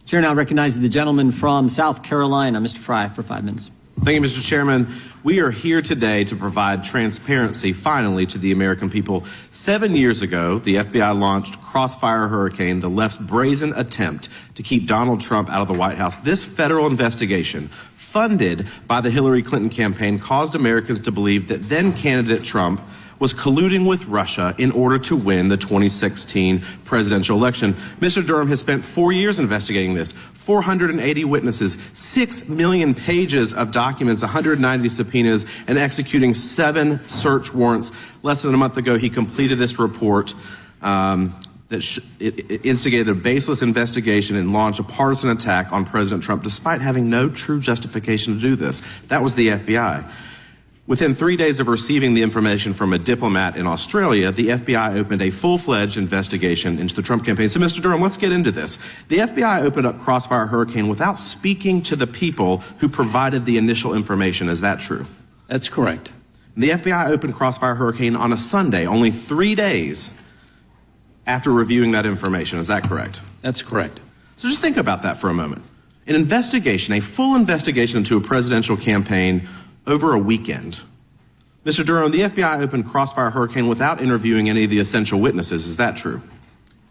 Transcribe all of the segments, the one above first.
Chair now recognizes the gentleman from South Carolina, Mr. Fry, for 5 minutes. Thank you, Mr. Chairman. We are here today to provide transparency, finally, to the American people. 7 years ago, the FBI launched Crossfire Hurricane, the left's brazen attempt to keep Donald Trump out of the White House. This federal investigation, funded by the Hillary Clinton campaign, caused Americans to believe that then candidate Trump was colluding with Russia in order to win the 2016 presidential election. Mr. Durham has spent 4 years investigating this, 480 witnesses, 6 million pages of documents, 190 subpoenas, and executing 7 search warrants. Less than a month ago, he completed this report that instigated a baseless investigation and launched a partisan attack on President Trump, despite having no true justification to do this. That was the FBI. Within 3 days of receiving the information from a diplomat in Australia, the FBI opened a full-fledged investigation into the Trump campaign. So, Mr. Durham, let's get into this. The FBI opened up Crossfire Hurricane without speaking to the people who provided the initial information. Is that true? That's correct. The FBI opened Crossfire Hurricane on a Sunday, only 3 days after reviewing that information. Is that correct? That's correct. So just think about that for a moment. An investigation, a full investigation into a presidential campaign over a weekend. Mr. Durham, the FBI opened Crossfire Hurricane without interviewing any of the essential witnesses. Is that true?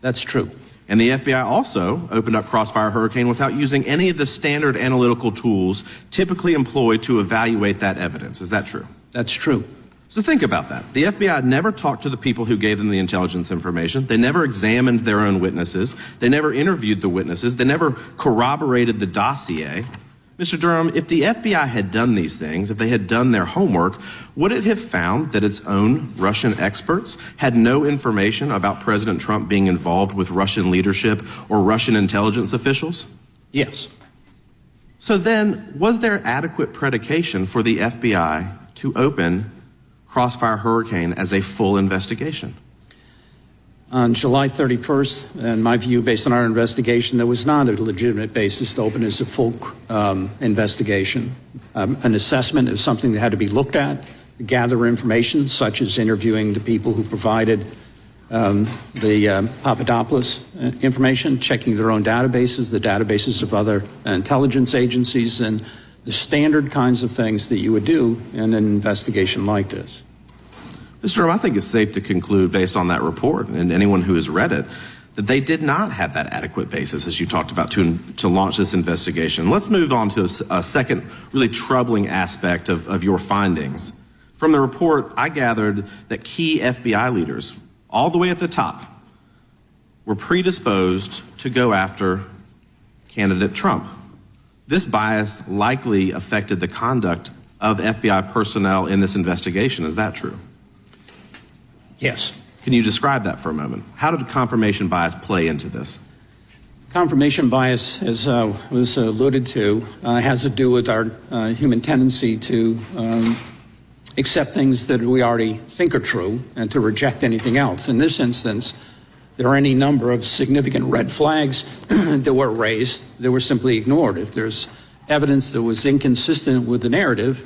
That's true. And the FBI also opened up Crossfire Hurricane without using any of the standard analytical tools typically employed to evaluate that evidence. Is that true? That's true. So think about that. The FBI never talked to the people who gave them the intelligence information. They never examined their own witnesses. They never interviewed the witnesses. They never corroborated the dossier. Mr. Durham, if the FBI had done these things, if they had done their homework, would it have found that its own Russian experts had no information about President Trump being involved with Russian leadership or Russian intelligence officials? Yes. So then, was there adequate predication for the FBI to open Crossfire Hurricane as a full investigation? On July 31st, in my view, based on our investigation, there was not a legitimate basis to open as a full investigation. An assessment is something that had to be looked at, gather information, such as interviewing the people who provided the Papadopoulos information, checking their own databases, the databases of other intelligence agencies, and the standard kinds of things that you would do in an investigation like this. Mr. Durham, I think it's safe to conclude, based on that report and anyone who has read it, that they did not have that adequate basis, as you talked about, to launch this investigation. Let's move on to a second really troubling aspect of your findings. From the report, I gathered that key FBI leaders, all the way at the top, were predisposed to go after candidate Trump. This bias likely affected the conduct of FBI personnel in this investigation. Is that true? Yes. Can you describe that for a moment? How did confirmation bias play into this? Confirmation bias, as was alluded to, has to do with our human tendency to accept things that we already think are true and to reject anything else. In this instance, there are any number of significant red flags that were raised that were simply ignored. If there's evidence that was inconsistent with the narrative,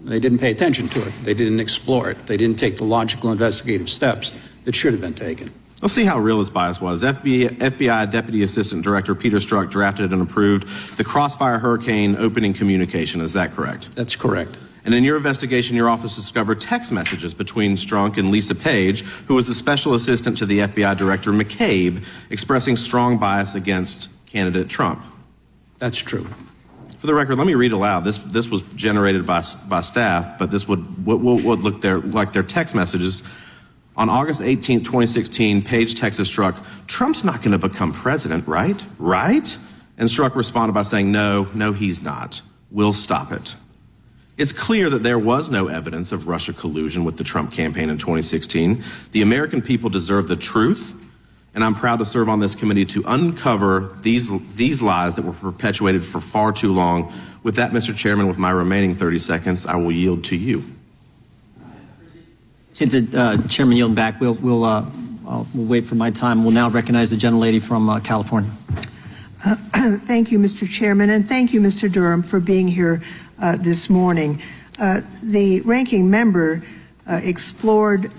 they didn't pay attention to it. They didn't explore it. They didn't take the logical investigative steps that should have been taken. Let's see how real this bias was. FBI Deputy Assistant Director Peter Strzok drafted and approved the Crossfire Hurricane opening communication. Is that correct? That's correct. And in your investigation, your office discovered text messages between Strzok and Lisa Page, who was the special assistant to the FBI Director McCabe, expressing strong bias against candidate Trump. That's true. For the record, let me read aloud. This was generated by staff, but this would look like their text messages. On August 18, 2016, Page texted Strzok, "Trump's not going to become president, right? Right?" And Strzok responded by saying, No, he's not. We'll stop it. It's clear that there was no evidence of Russia collusion with the Trump campaign in 2016. The American people deserve the truth, and I'm proud to serve on this committee to uncover these lies that were perpetuated for far too long. With that, Mr. Chairman, with my remaining 30 seconds, I will yield to you. Since the chairman yielding back, we'll wait for my time. We'll now recognize the gentlelady from California. Thank you, Mr. Chairman, and thank you, Mr. Durham, for being here this morning. The ranking member explored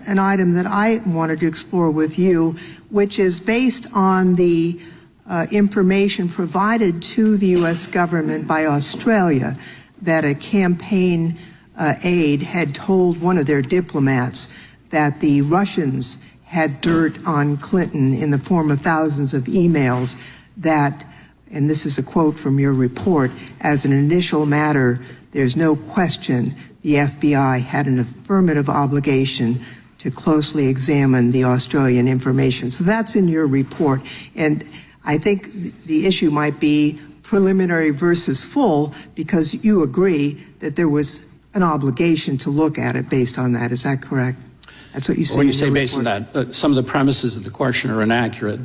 an item that I wanted to explore with you, which is based on the information provided to the U.S. government by Australia that a campaign aide had told one of their diplomats that the Russians had dirt on Clinton in the form of thousands of emails that, and this is a quote from your report, as an initial matter, there's no question the FBI had an affirmative obligation to closely examine the Australian information. So that's in your report. And I think the issue might be preliminary versus full, because you agree that there was an obligation to look at it based on that. Is that correct? That's what you say. When you say based on that, some of the premises of the question are inaccurate.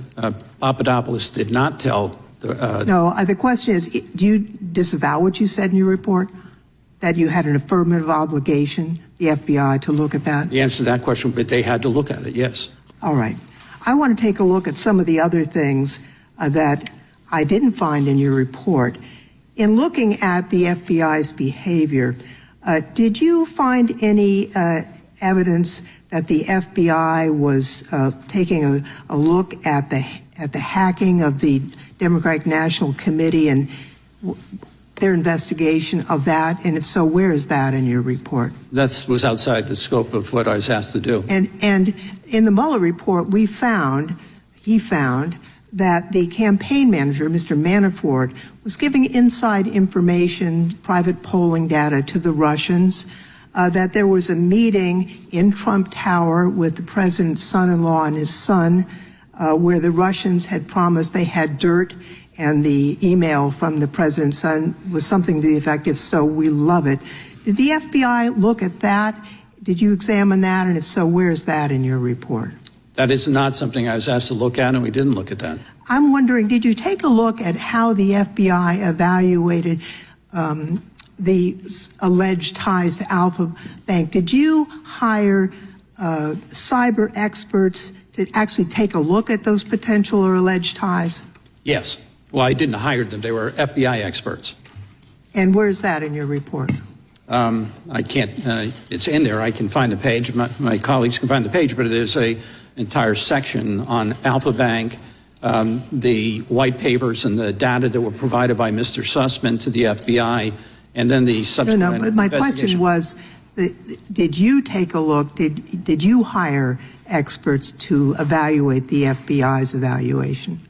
Papadopoulos did not tell. No, the question is, do you disavow what you said in your report? That you had an affirmative obligation, the FBI, to look at that? The answer to that question, but they had to look at it, yes. All right. I want to take a look at some of the other things that I didn't find in your report. In looking at the FBI's behavior, did you find any evidence that the FBI was taking a look at the hacking of the Democratic National Committee and their investigation of that? And if so, where is that in your report? That was outside the scope of what I was asked to do. And in the Mueller report, he found that the campaign manager, Mr. Manafort, was giving inside information, private polling data to the Russians, that there was a meeting in Trump Tower with the president's son-in-law and his son, where the Russians had promised they had dirt, and the email from the president's son was something to the effect of, "So we love it." Did the FBI look at that? Did you examine that? And if so, where is that in your report? That is not something I was asked to look at, and we didn't look at that. I'm wondering, did you take a look at how the FBI evaluated the alleged ties to Alpha Bank? Did you hire cyber experts to actually take a look at those potential or alleged ties? Yes. Well, I didn't hire them. They were FBI experts. And where's that in your report? I can't, it's in there. I can find the page. My colleagues can find the page, but it is an entire section on Alpha Bank, the white papers and the data that were provided by Mr. Sussman to the FBI, and then the subsequent No, but my question was, did you take a look, did you hire experts to evaluate the FBI's evaluation?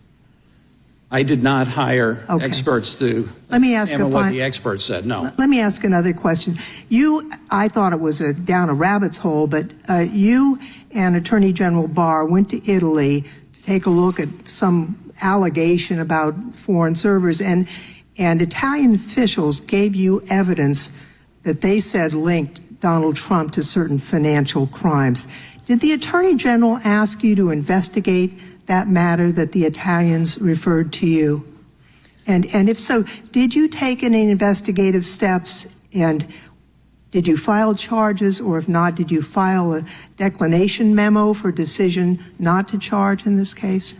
I did not hire experts to examine what the experts said, no. Let me ask another question. I thought it was down a rabbit's hole, but you and Attorney General Barr went to Italy to take a look at some allegation about foreign servers, and Italian officials gave you evidence that they said linked Donald Trump to certain financial crimes. Did the Attorney General ask you to investigate that matter that the Italians referred to you? And if so, did you take any investigative steps, and did you file charges, or if not, did you file a declination memo for decision not to charge in this case?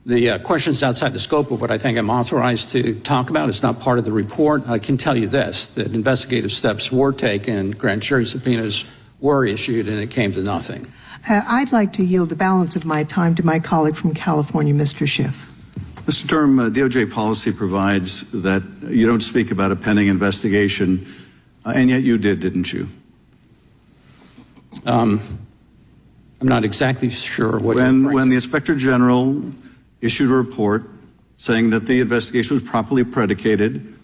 The question's outside the scope of what I think I'm authorized to talk about. It's not part of the report. I can tell you this, that investigative steps were taken, grand jury subpoenas were issued, and it came to nothing. I'd like to yield the balance of my time to my colleague from California, Mr. Schiff. Mr. Durham, DOJ policy provides that you don't speak about a pending investigation, and yet you did, didn't you? I'm not exactly sure what when the Inspector General issued a report saying that the investigation was properly predicated,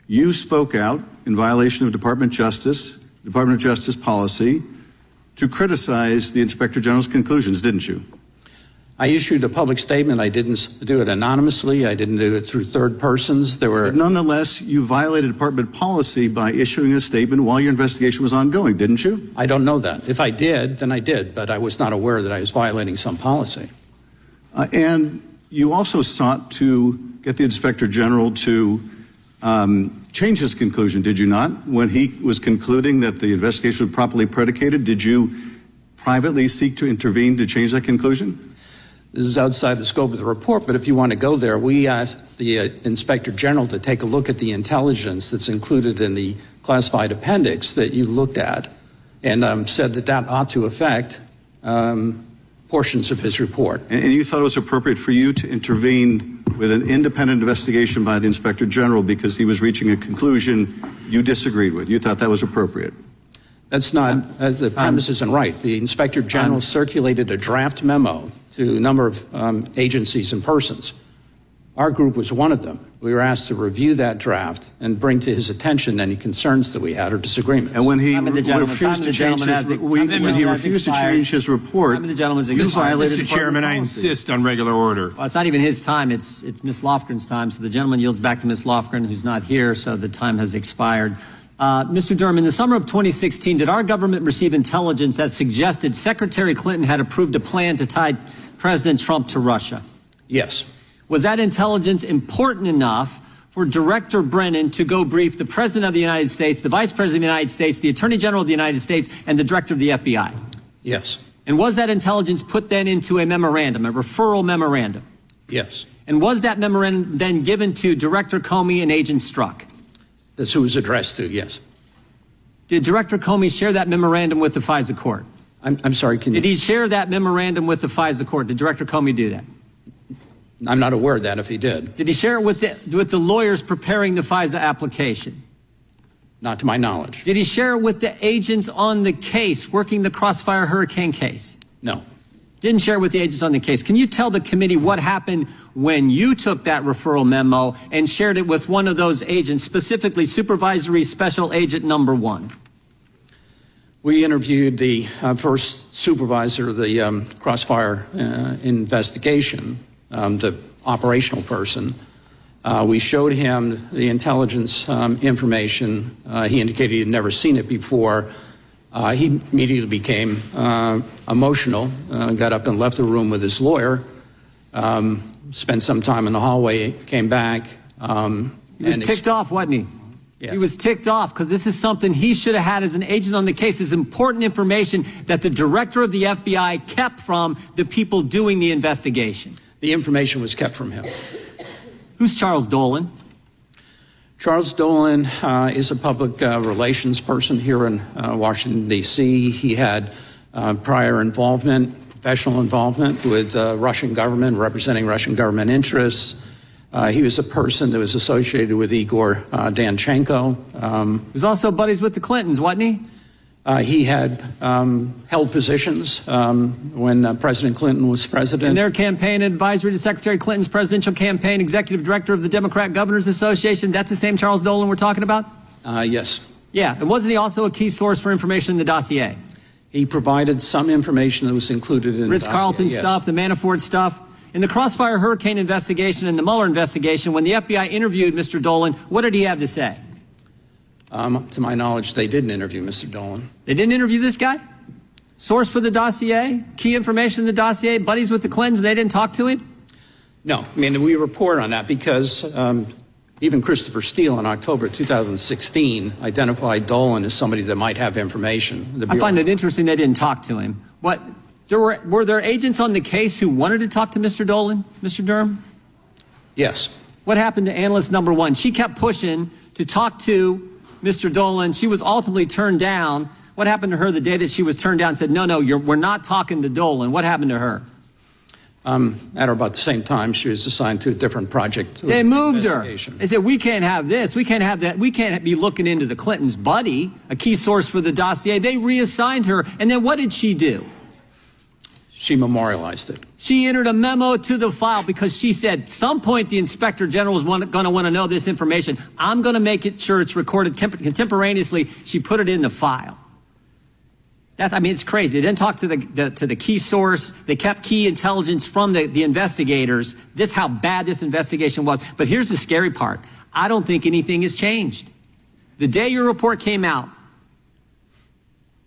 you spoke out in violation of Department of Justice policy to criticize the Inspector General's conclusions, didn't you? I issued a public statement. I didn't do it anonymously. I didn't do it through third persons. But nonetheless, you violated department policy by issuing a statement while your investigation was ongoing, didn't you? I don't know that. If I did, then I did, but I was not aware that I was violating some policy. And you also sought to get the Inspector General to change his conclusion, did you not? When he was concluding that the investigation was properly predicated, did you privately seek to intervene to change that conclusion? This is outside the scope of the report, but if you want to go there, we asked the Inspector General to take a look at the intelligence that's included in the classified appendix that you looked at, and said that ought to affect portions of his report. And you thought it was appropriate for you to intervene with an independent investigation by the Inspector General because he was reaching a conclusion you disagreed with. You thought that was appropriate. That's not, the premise isn't right. The Inspector General circulated a draft memo to a number of agencies and persons. Our group was one of them. We were asked to review that draft and bring to his attention any concerns that we had or disagreements. And when he Time of the gentleman- refused to time of the change gentleman his, has- when time of the he gentleman has refused to expired. change his report, Time of the gentleman's you expired. violated Mr. Chairman, I policy. insist on regular order. Well, it's not even his time. It's Ms. Lofgren's time. So the gentleman yields back to Ms. Lofgren, who's not here, so the time has expired. Mr. Durham, in the summer of 2016, did our government receive intelligence that suggested Secretary Clinton had approved a plan to tie President Trump to Russia? Yes. Was that intelligence important enough for Director Brennan to go brief the President of the United States, the Vice President of the United States, the Attorney General of the United States, and the Director of the FBI? Yes. And was that intelligence put then into a memorandum, a referral memorandum? Yes. And was that memorandum then given to Director Comey and Agent Strzok? That's who it was addressed to, yes. Did Director Comey share that memorandum with the FISA court? I'm sorry, can Did you? he share that memorandum with the FISA court? Did Director Comey do that? I'm not aware of that if he did. Did he share it with the lawyers preparing the FISA application? Not to my knowledge. Did he share it with the agents on the case, working the Crossfire Hurricane case? No. Didn't share it with the agents on the case. Can you tell the committee what happened when you took that referral memo and shared it with one of those agents, specifically Supervisory Special Agent Number 1? We interviewed the first supervisor of the Crossfire investigation, the operational person. We showed him the intelligence information. He indicated he had never seen it before. He immediately became emotional, got up and left the room with his lawyer, spent some time in the hallway, came back. He was ticked off, wasn't he? Yes. He was ticked off because this is something he should have had as an agent on the case. This is important information that the director of the FBI kept from the people doing the investigation. The information was kept from him. Who's Charles Dolan? Charles Dolan is a public relations person here in Washington, D.C. He had prior involvement, professional involvement with Russian government, representing Russian government interests. He was a person that was associated with Igor Danchenko. He was also buddies with the Clintons, wasn't he? He had held positions when President Clinton was president. In their campaign advisory to Secretary Clinton's presidential campaign, executive director of the Democrat Governors Association. That's the same Charles Dolan we're talking about? Yes. Yeah, and wasn't he also a key source for information in the dossier? He provided some information that was included in the Ritz-Carlton dossier, yes. stuff, the Manafort stuff. In the Crossfire Hurricane investigation and the Mueller investigation, when the FBI interviewed Mr. Dolan, what did he have to say? To my knowledge, they didn't interview Mr. Dolan. They didn't interview this guy? Source for the dossier? Key information in the dossier? Buddies with the Clintons? They didn't talk to him? No, I mean, we report on that because even Christopher Steele in October 2016 identified Dolan as somebody that might have information. I find it interesting they didn't talk to him. What, were there agents on the case who wanted to talk to Mr. Dolan, Mr. Durham? Yes. What happened to analyst number 1? She kept pushing to talk to Mr. Dolan. She was ultimately turned down. What happened to her the day that she was turned down and said, no, we're not talking to Dolan? What happened to her? At about the same time, she was assigned to a different project. They moved her. They said, we can't have this. We can't have that. We can't be looking into the Clintons' buddy, a key source for the dossier. They reassigned her. And then what did she do? She memorialized it. She entered a memo to the file because she said, at some point the Inspector General is going to want to know this information. I'm going to make sure it's recorded contemporaneously. She put it in the file. It's crazy. They didn't talk to the key source. They kept key intelligence from the investigators. This is how bad this investigation was. But here's the scary part. I don't think anything has changed. The day your report came out,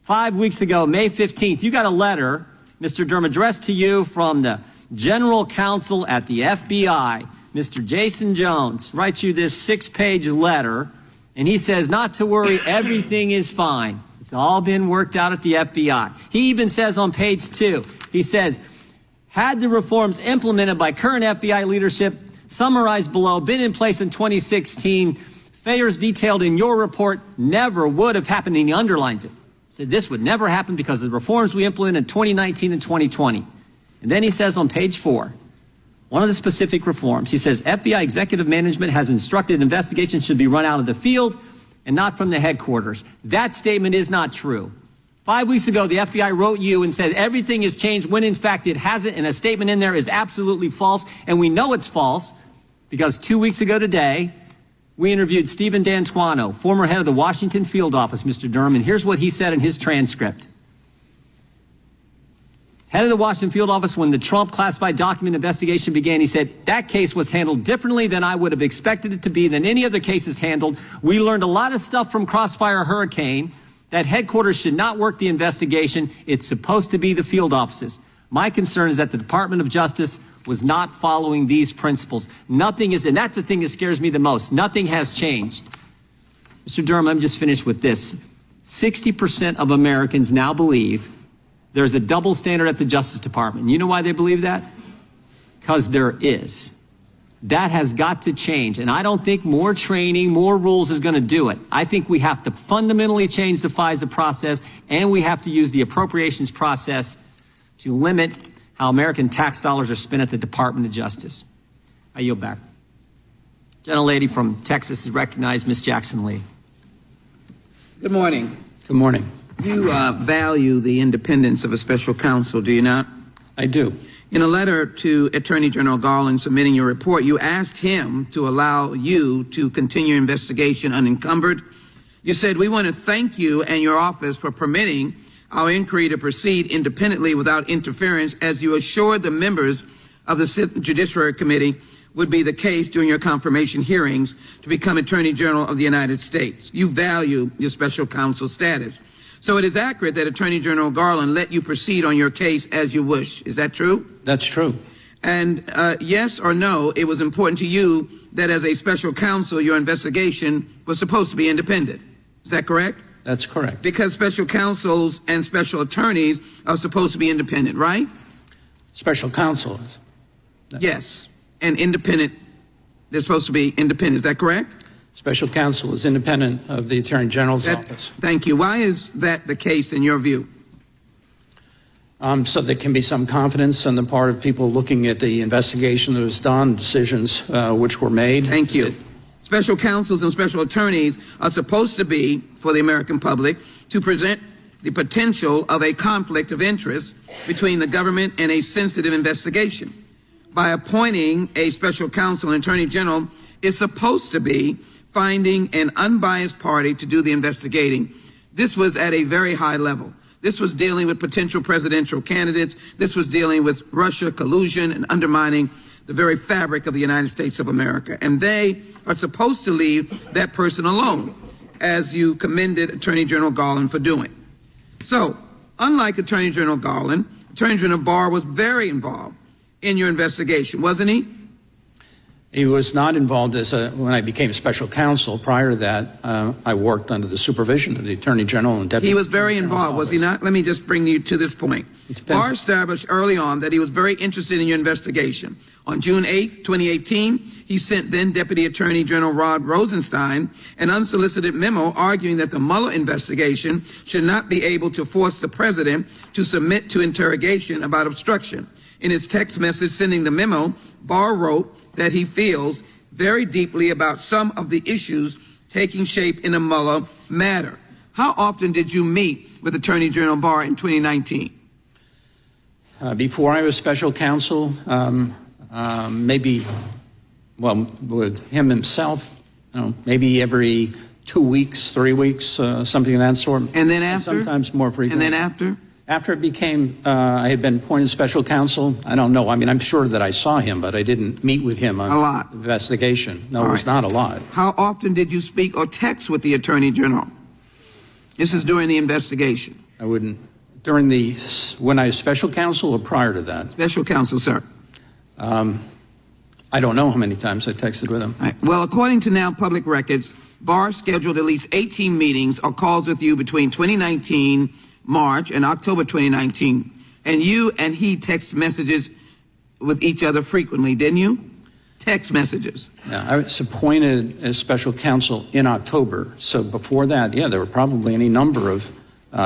5 weeks ago, May 15th, you got a letter, Mr. Durham, addressed to you from the General Counsel at the FBI, Mr. Jason Jones, writes you this 6-page letter, and he says, not to worry, everything is fine. It's all been worked out at the FBI. He even says on page 2, he says, had the reforms implemented by current FBI leadership, summarized below, been in place in 2016, failures detailed in your report never would have happened, and he underlines it. Said this would never happen because of the reforms we implemented in 2019 and 2020. And then he says on page 4, one of the specific reforms, he says, FBI executive management has instructed investigations should be run out of the field and not from the headquarters. That statement is not true. 5 weeks ago, the FBI wrote you and said everything has changed when in fact it hasn't, and a statement in there is absolutely false, and we know it's false because 2 weeks ago today, we interviewed Stephen D'Antuono, former head of the Washington field office, Mr. Durham, and here's what he said in his transcript. Head of the Washington field office, when the Trump classified document investigation began, he said, that case was handled differently than I would have expected it to be, than any other cases handled. We learned a lot of stuff from Crossfire Hurricane, that headquarters should not work the investigation. It's supposed to be the field offices. My concern is that the Department of Justice was not following these principles. Nothing is, and that's the thing that scares me the most. Nothing has changed. Mr. Durham, I'm just finished with this. 60% of Americans now believe there's a double standard at the Justice Department. You know why they believe that? Because there is. That has got to change. And I don't think more training, more rules is going to do it. I think we have to fundamentally change the FISA process, and we have to use the appropriations process to limit how American tax dollars are spent at the Department of Justice. I yield back. Gentlelady from Texas is recognized, Ms. Jackson Lee. Good morning. Good morning. You value the independence of a special counsel, do you not? I do. In a letter to Attorney General Garland submitting your report, you asked him to allow you to continue investigation unencumbered. You said, we want to thank you and your office for permitting our inquiry to proceed independently without interference, as you assured the members of the Judiciary Committee would be the case during your confirmation hearings to become Attorney General of the United States. You value your special counsel status. So it is accurate that Attorney General Garland let you proceed on your case as you wish. Is that true? That's true. And yes or no, it was important to you that as a special counsel, your investigation was supposed to be independent. Is that correct? That's correct. Because special counsels and special attorneys are supposed to be independent, right? Special counsel is. Yes. And independent, they're supposed to be independent. Is that correct? Special counsel is independent of the Attorney General's office. Thank you. Why is that the case in your view? So there can be some confidence on the part of people looking at the investigation that was done, decisions which were made. Thank you. Special counsels and special attorneys are supposed to be, for the American public, to present the potential of a conflict of interest between the government and a sensitive investigation. By appointing a special counsel and attorney general is supposed to be finding an unbiased party to do the investigating. This was at a very high level. This was dealing with potential presidential candidates. This was dealing with Russia collusion and undermining the very fabric of the United States of America. And they are supposed to leave that person alone, as you commended Attorney General Garland for doing. So, unlike Attorney General Garland, Attorney General Barr was very involved in your investigation, wasn't he? He was not involved when I became special counsel. Prior to that, I worked under the supervision of the Attorney General and Deputy. He was very involved, was he not? Let me just bring you to this point. Barr established early on that he was very interested in your investigation. On June 8, 2018, he sent then Deputy Attorney General Rod Rosenstein an unsolicited memo arguing that the Mueller investigation should not be able to force the president to submit to interrogation about obstruction. In his text message sending the memo, Barr wrote that he feels very deeply about some of the issues taking shape in the Mueller matter. How often did you meet with Attorney General Barr in 2019? Before I was special counsel, maybe, well, with him himself, maybe every 2 weeks, 3 weeks, something of that sort. And then after? Sometimes more frequently. And then after? After it became, I had been appointed special counsel, I don't know. I mean, I'm sure that I saw him, but I didn't meet with him on a lot. The investigation. No, All it was right. not a lot. How often did you speak or text with the Attorney General? This is during the investigation. I wouldn't. When I was special counsel or prior to that? Special counsel, sir. I don't know how many times I texted with him. All right. Well, according to now public records, Barr scheduled at least 18 meetings or calls with you between 2019 March and October 2019. And you and he text messages with each other frequently, didn't you? Text messages. Yeah, I was appointed as special counsel in October. So before that, yeah, there were probably any number of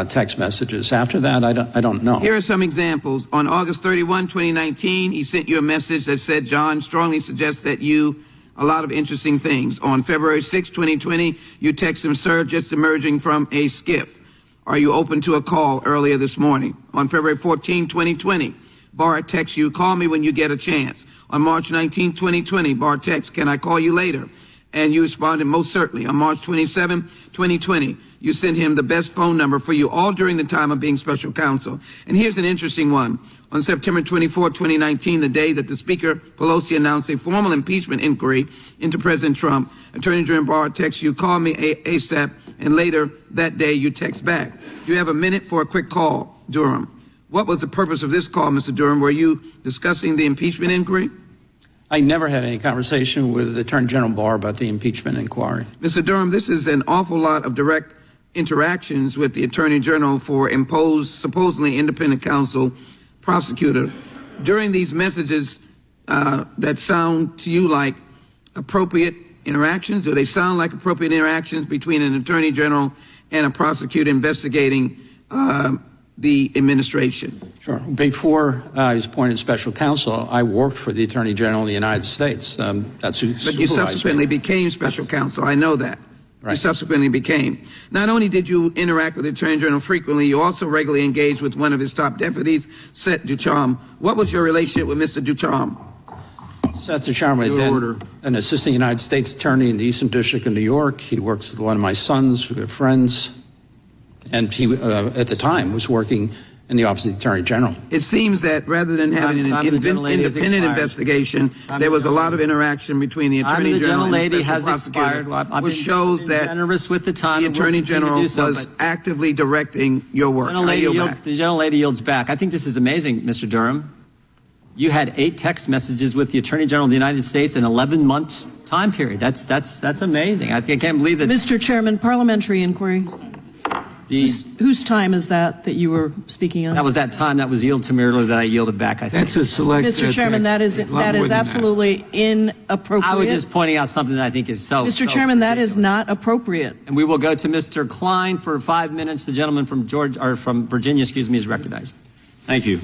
text messages. After that, I don't know. Here are some examples. On August 31, 2019, he sent you a message that said, John strongly suggests that you, a lot of interesting things. On February 6, 2020, you text him, sir, just emerging from a skiff. Are you open to a call earlier this morning? On February 14, 2020, Barr texts you, call me when you get a chance. On March 19, 2020, Barr texts, can I call you later? And you responded, most certainly. On March 27, 2020, you sent him the best phone number for you, all during the time of being special counsel. And here's an interesting one. On September 24, 2019, the day that the Speaker Pelosi announced a formal impeachment inquiry into President Trump, Attorney General Barr texts you, call me ASAP, and later that day you text back. You have a minute for a quick call, Durham. What was the purpose of this call, Mr. Durham? Were you discussing the impeachment inquiry? I never had any conversation with Attorney General Barr about the impeachment inquiry. Mr. Durham, this is an awful lot of direct interactions with the Attorney General for imposed, supposedly independent counsel prosecutor. During these messages that sound to you like appropriate interactions, do they sound like appropriate interactions between an Attorney General and a prosecutor investigating the administration? Sure. Before I was appointed special counsel, I worked for the Attorney General of the United States. That's who But you subsequently became special counsel. I know that. Right. You subsequently became. Not only did you interact with the Attorney General frequently, you also regularly engaged with one of his top deputies, Seth Ducharme. What was your relationship with Mr. Ducharme? Seth Ducharme had been an assistant United States attorney in the Eastern District of New York. He works with one of my sons, we were friends, and he, at the time, was working in the Office of the Attorney General. It seems that rather than having an independent investigation, there was a lot of interaction between the Attorney General and the special prosecutor, which shows that generous with the time. the Attorney General was actively directing your work. The gentlelady yields back. I think this is amazing, Mr. Durham. You had 8 text messages with the Attorney General of the United States in 11 months time period. That's amazing. I can't believe that. Mr. Chairman, parliamentary inquiry. Whose time is that you were speaking on? That was that time that was yielded to me earlier that I yielded back, I think. That's a select Mr. Chairman, that is absolutely inappropriate. I was just pointing out something that I think is Mr. Chairman, that is not appropriate. And we will go to Mr. Klein for 5 minutes. The gentleman from Virginia, is recognized. Thank you.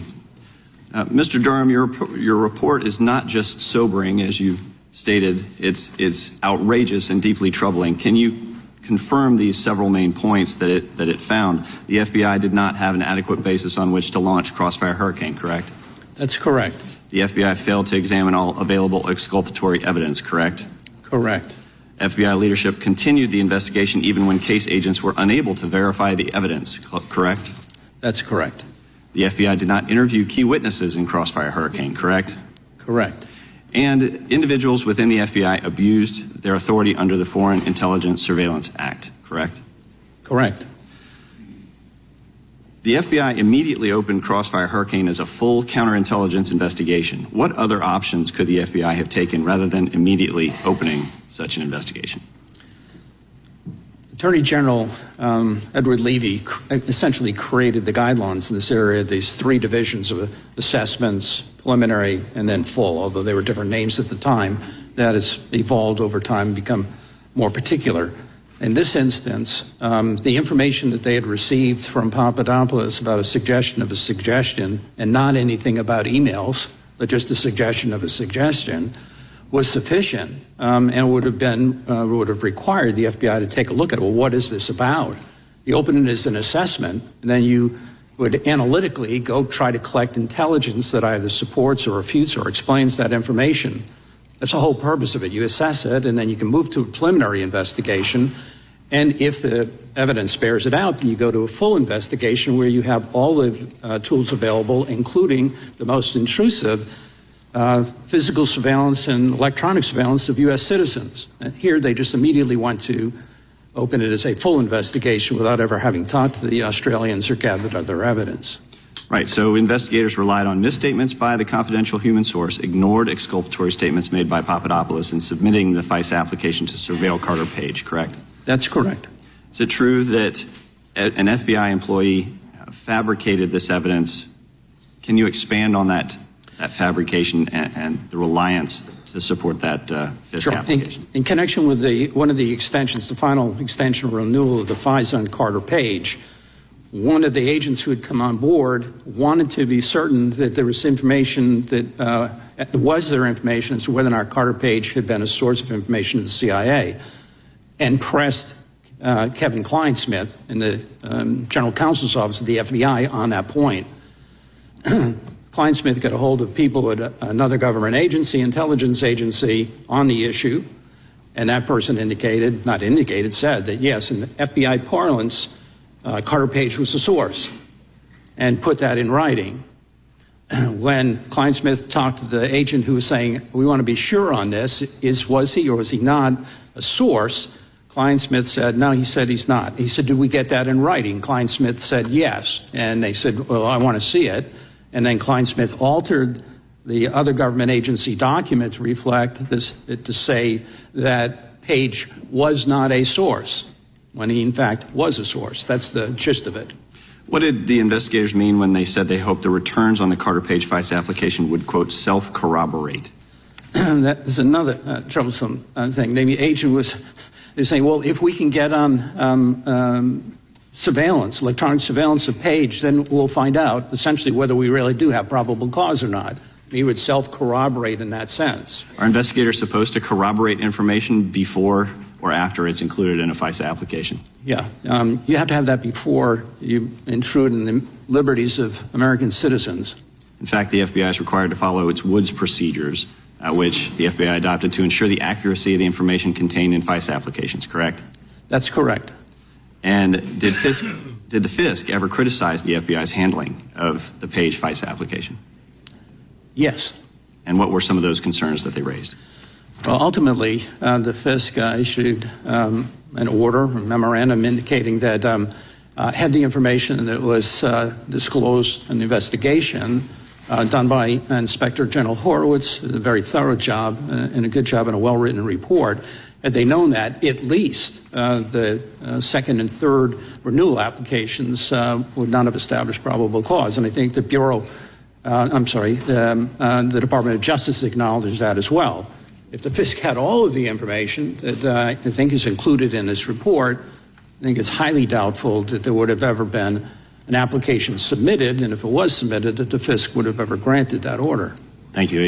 Mr. Durham, your report is not just sobering, as you stated. It's outrageous and deeply troubling. Can you confirm these several main points that it found? The FBI did not have an adequate basis on which to launch Crossfire Hurricane, correct? That's correct. The FBI failed to examine all available exculpatory evidence, correct? Correct. FBI leadership continued the investigation even when case agents were unable to verify the evidence, correct? That's correct. The FBI did not interview key witnesses in Crossfire Hurricane, correct? Correct. And individuals within the FBI abused their authority under the Foreign Intelligence Surveillance Act, correct? Correct. The FBI immediately opened Crossfire Hurricane as a full counterintelligence investigation. What other options could the FBI have taken rather than immediately opening such an investigation? Attorney General Edward Levy essentially created the guidelines in this area, these 3 divisions of assessments, preliminary, and then full, although they were different names at the time. That has evolved over time and become more particular. In this instance, the information that they had received from Papadopoulos about a suggestion of a suggestion, and not anything about emails, but just a suggestion of a suggestion, was sufficient and would have required the FBI to take a look at, well, what is this about? You open it as an assessment, and then you would analytically go try to collect intelligence that either supports or refutes or explains that information. That's the whole purpose of it. You assess it, and then you can move to a preliminary investigation. And if the evidence bears it out, then you go to a full investigation where you have all the tools available, including the most intrusive physical surveillance and electronic surveillance of U.S. citizens. And here they just immediately want to open it as a full investigation without ever having talked to the Australians or gathered other evidence. Right, so investigators relied on misstatements by the confidential human source, ignored exculpatory statements made by Papadopoulos in submitting the FISA application to surveil Carter Page, correct? That's correct. Is it true that an FBI employee fabricated this evidence? Can you expand on that fabrication and the reliance to support that FISA application? In connection with one of the extensions, the final extension renewal of the FISA on Carter Page, one of the agents who had come on board wanted to be certain that there was information that was their information as to whether or not Carter Page had been a source of information to the CIA, and pressed Kevin Kleinsmith in the General Counsel's Office of the FBI on that point. Kleinsmith got a hold of people at another government agency, intelligence agency, on the issue, and that person said that yes, in the FBI parlance, Carter Page was the source, and put that in writing. When Kleinsmith talked to the agent who was saying, we want to be sure on this, was he or was he not a source? Kleinsmith said, no, he said he's not. He said, did we get that in writing? Kleinsmith said yes. And they said, well, I want to see it. And then Kleinsmith altered the other government agency document to reflect this, to say that Page was not a source, when he in fact was a source. That's the gist of it. What did the investigators mean when they said they hoped the returns on the Carter Page FISA application would, quote, self-corroborate? That is another troublesome thing. The agent was, they're saying, well, if we can get on surveillance, electronic surveillance of Page, then we'll find out essentially whether we really do have probable cause or not. He would self-corroborate in that sense. Are investigators supposed to corroborate information before or after it's included in a FISA application? Yeah, you have to have that before you intrude in the liberties of American citizens. In fact, the FBI is required to follow its Woods procedures, which the FBI adopted to ensure the accuracy of the information contained in FISA applications, correct? That's correct. And did the FISC ever criticize the FBI's handling of the Page FISA application? Yes. And what were some of those concerns that they raised? Well, ultimately, the FISC issued an order, a memorandum indicating that had the information that was disclosed in the investigation done by Inspector General Horowitz, a very thorough job and a good job and a well-written report. Had they known that, at least the second and third renewal applications would not have established probable cause. And I think the Bureau, the Department of Justice acknowledges that as well. If the FISC had all of the information that I think is included in this report, I think it's highly doubtful that there would have ever been an application submitted, and if it was submitted, that the FISC would have ever granted that order. Thank you.